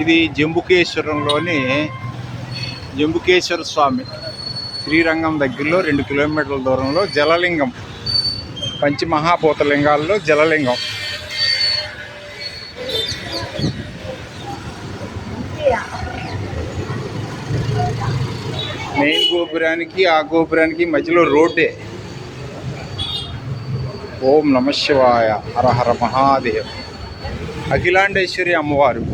ఇది జంబుకేశ్వరంలోని జంబుకేశ్వర స్వామి శ్రీరంగం దగ్గరలో 2 కిలోమీటర్ల దూరంలో జలలింగం, పంచమహాభూతలింగాల్లో జలలింగం. మెయిన్ గోపురానికి ఆ గోపురానికి మధ్యలో రోడ్డే. ఓం నమ శివాయ, హర హర మహాదేవ్. అఖిలాండేశ్వరి అమ్మవారు,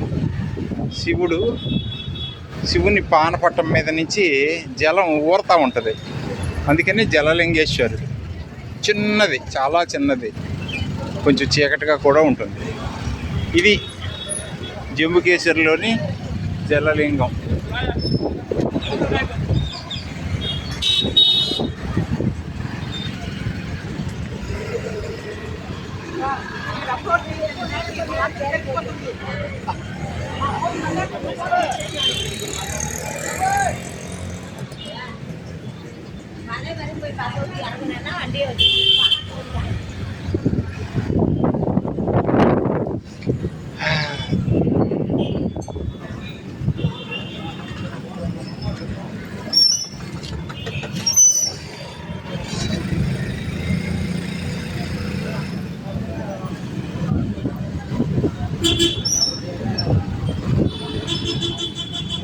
శివుని పానపట్టం మీద నుంచి జలం ఊరుతూ ఉంటుంది, అందుకని జలలింగేశ్వరుడు. చిన్నది, చాలా చిన్నది, కొంచెం చీకటిగా కూడా ఉంటుంది. ఇది జంబుకేశ్వరిలోని జలలింగం.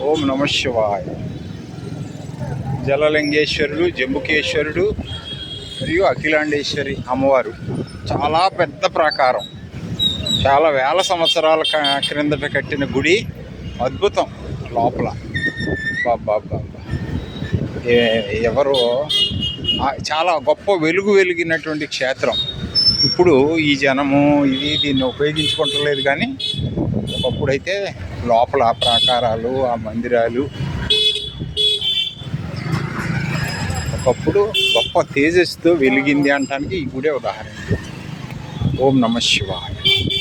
ఓం నమ శివాయ. జలలింగేశ్వరుడు, జంబుకేశ్వరుడు మరియు అఖిలాండేశ్వరి అమ్మవారు. చాలా పెద్ద ప్రాకారం, చాలా వేల సంవత్సరాల క్రిందట కట్టిన గుడి. అద్భుతం. లోపల బాబా ఎవరో చాలా గొప్ప వెలిగినటువంటి క్షేత్రం. ఇప్పుడు ఈ జనము దీన్ని ఉపయోగించుకుంటలేదు, కానీ ఒకప్పుడైతే లోపల ఆ ప్రాకారాలు, ఆ మందిరాలు ఒకప్పుడు గొప్ప తేజస్సుతో వెలిగింది అనడానికి ఈ గుడే ఉదాహరణ. ఓం నమ శివాయ.